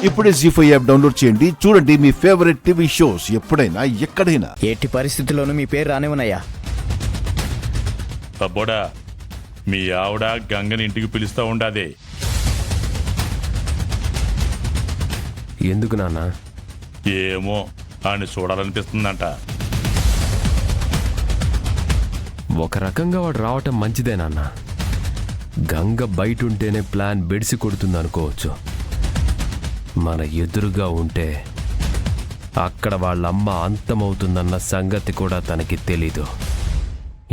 ఇప్పుడే జీ5 app download చేయండి. చూడండి మీ ఫేవరెట్ టీవీ షోస్ ఎప్పుడైనా ఎక్కడైనా. ఎట్టి పరిస్థితుల్లోనూ మీ పేరు రానివ్వనయ్యా. అబ్బోడా, మీ ఆవిడ గంగని ఇంటికి పిలుస్తూ ఉండాది. ఎందుకు నాన్న? ఏమో, ఆయన చూడాలనిపిస్తుందంట. ఒక రకంగా వాడు రావటం మంచిదే నాన్న. గంగ బయట ఉంటేనే ప్లాన్ బెడిసి కొడుతుంది అనుకోవచ్చు. మన ఎదురుగా ఉంటే అక్కడ వాళ్ళమ్మ అంతమవుతుందన్న సంగతి కూడా తనకి తెలీదు.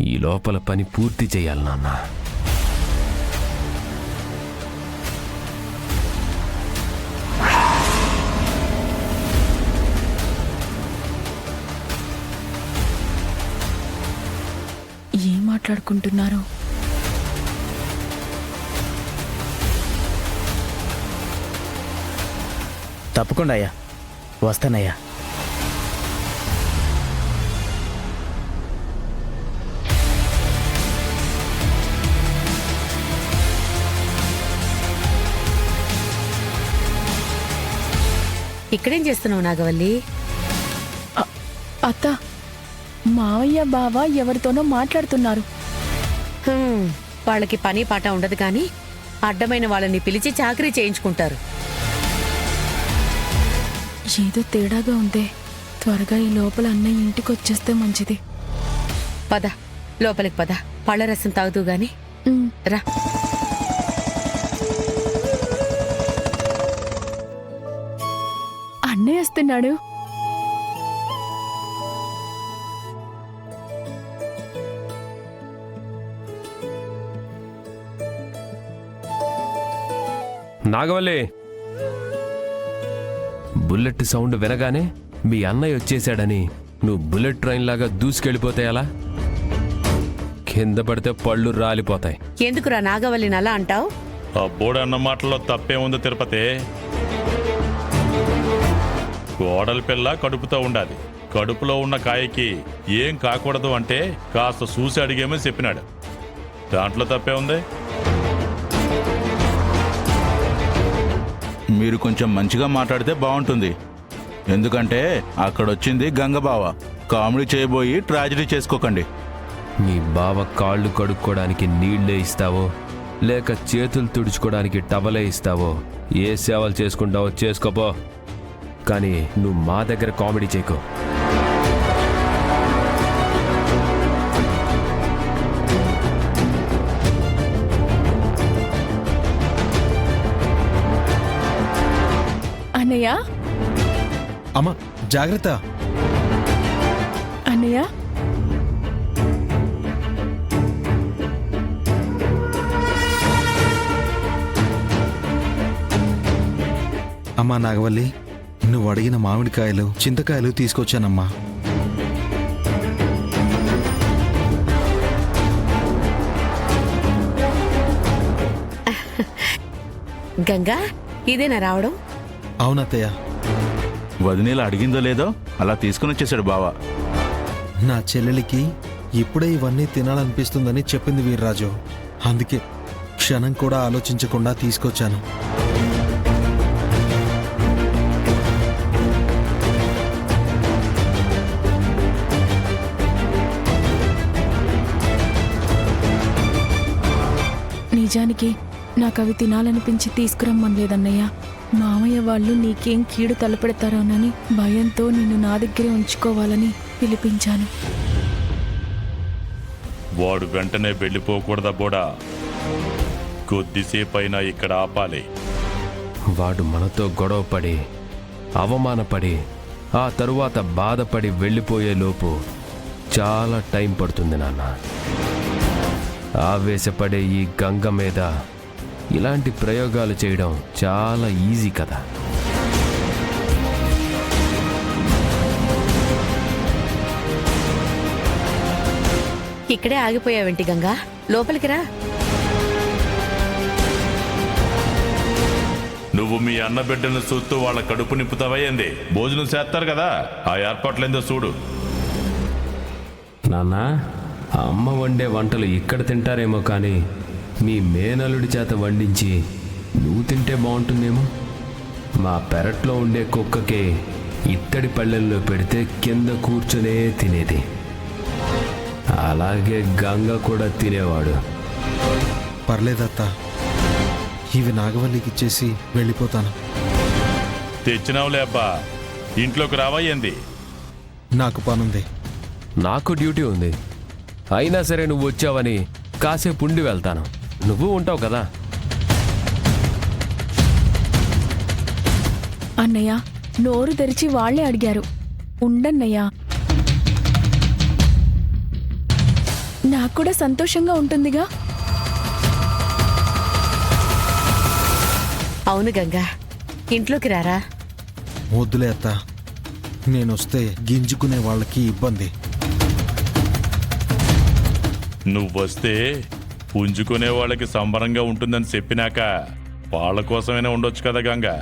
ఈ లోపల పని పూర్తి చేయాలి నాన్న. ఏం మాట్లాడుకుంటున్నారు? తప్పకుండా అయ్యా, వస్తానయ్యా. ఇక్కడేం చేస్తున్నావు నాగవల్లి? అత్త, మావయ్య బావ ఎవరితోనో మాట్లాడుతున్నారు. వాళ్ళకి పని పాట ఉండదు కానీ అడ్డమైన వాళ్ళని పిలిచి చాకరీ చేయించుకుంటారు. ఏదో తేడాగా ఉందే. త్వరగా ఈ లోపల అన్నయ్య ఇంటికి వచ్చేస్తే మంచిది. పద, లోపలికి పద. పళ్ళ రసం తాగుతూ గాని రా. అన్నయ్య వస్తున్నాడు. నాగవల్లి, బుల్లెట్ సౌండ్ వినగానే మీ అన్నయ్య వచ్చేసాడని నువ్వు బుల్లెట్ ట్రైన్ లాగా దూసుకెళ్ళిపోతే ఎలా? కింద పడితే పళ్ళు రాలిపోతాయి. ఎందుకురా నాగవల్లిని అలా అంటావు? అబ్బోడు అన్న మాటల్లో తప్పే ఉంది తిరుపతి. కోడల పిల్ల కడుపుతో ఉండాలి. కడుపులో ఉన్న కాయకి ఏం కాకూడదు అంటే కాస్త చూసి అడిగేమని చెప్పినాడు. దాంట్లో తప్పే ఉంది. మీరు కొంచెం మంచిగా మాట్లాడితే బాగుంటుంది. ఎందుకంటే అక్కడొచ్చింది గంగబావ. కామెడీ చేయబోయి ట్రాజడీ చేసుకోకండి. మీ బావ కాళ్ళు కడుక్కోవడానికి నీళ్లే ఇస్తావో లేక చేతులు తుడుచుకోవడానికి టవలే ఇస్తావో, ఏ సేవలు చేసుకుంటావో చేసుకోపో. కానీ నువ్వు మా దగ్గర కామెడీ చేయకు. అన్నయ్య, అమ్మా జాగ్రత్త. అన్నయ్య, అమ్మా నాగవల్లి, నువ్వు అడిగిన మామిడికాయలు చింతకాయలు తీసుకొచ్చానమ్మా. గంగా, ఇదేనా రావడం? అవునత్తయ్య. వదినేలా అడిగిందో లేదో అలా తీసుకుని వచ్చేసాడు బావ. నా చెల్లెలికి ఇప్పుడే ఇవన్నీ తినాలనిపిస్తుందని చెప్పింది వీర్రాజు. అందుకే క్షణం కూడా ఆలోచించకుండా తీసుకొచ్చాను. నిజానికి నాకు అవి తినాలనిపించి తీసుకురమ్మనలేదన్నయ్య. మామయ్య వాళ్ళు నీకేం కీడు తలపెడతారోనని భయంతో నిన్ను నా దగ్గరే ఉంచుకోవాలని పిలిపించాను. వాడు వెంటనే వెళ్ళిపోకూడదా బోడా? కొద్దిసేపైనా ఇక్కడ ఆపాలి. వాడు మనతో గొడవపడి అవమానపడి ఆ తరువాత బాధపడి వెళ్ళిపోయేలోపు చాలా టైం పడుతుంది నాన్న. ఆవేశపడే ఈ గంగ మీద ఇలాంటి ప్రయోగాలు చేయడం చాలా ఈజీ కదా. ఇక్కడే ఆగిపోయావేంటి గంగా? లోపలికి రా. నువ్వు మీ అన్న బిడ్డను చూస్తూ వాళ్ళ కడుపు నింపుతావయ్యింది. భోజనం చేస్తారు కదా, ఆ ఏర్పాట్లేందో చూడు. నాన్న, అమ్మ వండే వంటలు ఇక్కడ తింటారేమో కానీ మీ మేనల్లుడి చేత వండించి నువ్వు తింటే బాగుంటుందేమో. మా పెరట్లో ఉండే కుక్కకి ఇత్తడి పళ్ళెల్లో పెడితే కింద కూర్చునే తినేది. అలాగే గంగ కూడా తినేవాడు. పర్లేదత్తా, ఇవి నాగవల్లికి ఇచ్చేసి వెళ్ళిపోతాను. తెచ్చినావులే అబ్బా, ఇంట్లోకి రావా ఏంది? నాకు పనుంది. నాకు డ్యూటీ ఉంది. అయినా సరే నువ్వు వచ్చావని కాసేపు ఉండి వెళ్తాను. నువ్వు ఉంటావు కదా. అన్నయ్య, నోరు తెరిచి వాళ్లే అడిగారు. ఉండన్నయ్యా, నాకు కూడా సంతోషంగా ఉంటుందిగా. అవును గంగా, ఇంట్లోకి రారా. వద్దులే అత్తా, నేనొస్తే గింజుకునే వాళ్ళకి ఇబ్బంది. నువ్వొస్తే పుంజుకునే వాళ్ళకి సంబరంగా ఉంటుందని చెప్పినాక వాళ్ళ కోసమైనా ఉండొచ్చు కదా గంగా.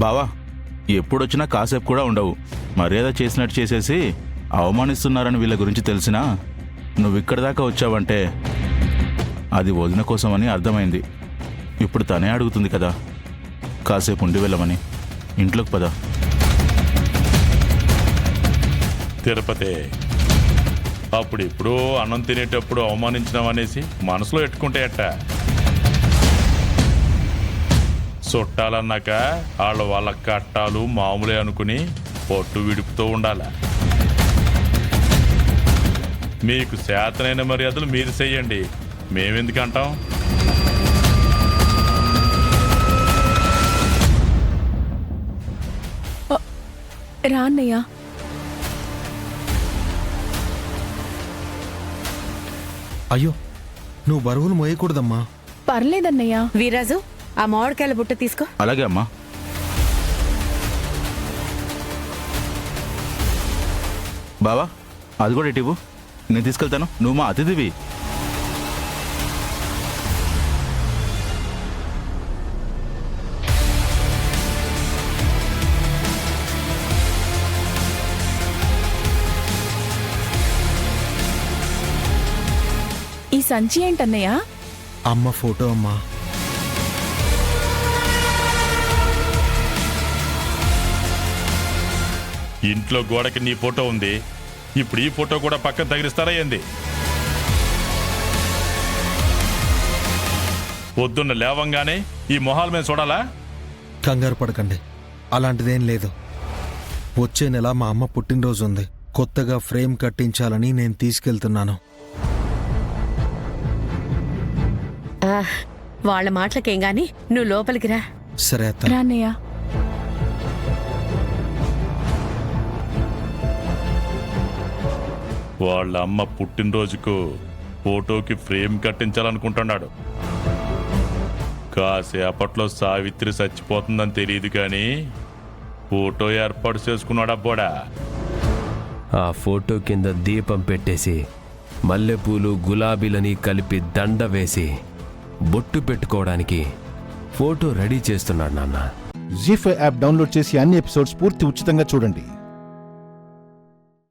బావా, ఎప్పుడొచ్చినా కాసేపు కూడా ఉండవు. మర్యాద చేసినట్టు చేసేసి అవమానిస్తున్నారని వీళ్ళ గురించి తెలిసినా నువ్వు ఇక్కడి దాకా వచ్చావంటే అది వదిన కోసమని అర్థమైంది. ఇప్పుడు తనే అడుగుతుంది కదా కాసేపు ఉండి వెళ్ళమని. ఇంట్లోకి పద. తిరుపతి, అప్పుడు ఎప్పుడో అన్నం తినేటప్పుడు అవమానించినామనేసి మనసులో ఎట్టుకుంటే ఎట్ట? చుట్టాలన్నాక వాళ్ళ కట్టాలు మామూలే అనుకుని పొట్టు విడుపుతూ ఉండాల. మీకు శాతనైన మర్యాదలు మీరు చెయ్యండి, మేమెందుకంటాం? రా అన్నయ్య. అయ్యో, నువ్వు బరువులు మోయకూడదమ్మా. పర్లేదన్నయ్య. వీరాజు, ఆ మామిడికాయల బుట్ట తీసుకో. అలాగే అమ్మా. బావా, అది కూడా ఇటివ్వు, నేను తీసుకెళ్తాను. నువ్వు మా అతిథివి. ఈ సంచి ఏంటన్నయ్య? అమ్మ ఫోటో అమ్మా. ఇంట్లో గోడకి నీ ఫోటో ఉంది, ఇప్పుడు ఈ ఫోటో కూడా పక్కన తగిలిస్తారా ఏంది? పొద్దున్న లేవంగానే ఈ మొహాల మీద చూడాలా? కంగారు పడకండి, అలాంటిదేం లేదు. వచ్చే నెల మా అమ్మ పుట్టినరోజు ఉంది. కొత్తగా ఫ్రేమ్ కట్టించాలని నేను తీసుకెళ్తున్నాను. వాళ్ళ మాటలకేం గాని నువ్వు లోపలికి రా. సరే అత్త. రా అన్నయ్య. వాళ్ళ అమ్మ పుట్టినరోజుకు ఫోటోకి ఫ్రేమ్ కట్టించాలనుకుంటున్నాడు. కాసేపట్లో సావిత్రి చచ్చిపోతుందని తెలియదు కానీ ఫోటో ఏర్పాటు చేసుకున్నాడు అబ్బోడా. ఆ ఫోటో కింద దీపం పెట్టేసి మల్లెపూలు గులాబీలని కలిపి దండ వేసి బొట్టు పెట్టుకోవడానికి ఫోటో రెడీ చేస్తున్నాడు నాన్న. జీ5 యాప్ డౌన్లోడ్ చేసి అన్ని ఎపిసోడ్స్ పూర్తి ఉచితంగా చూడండి.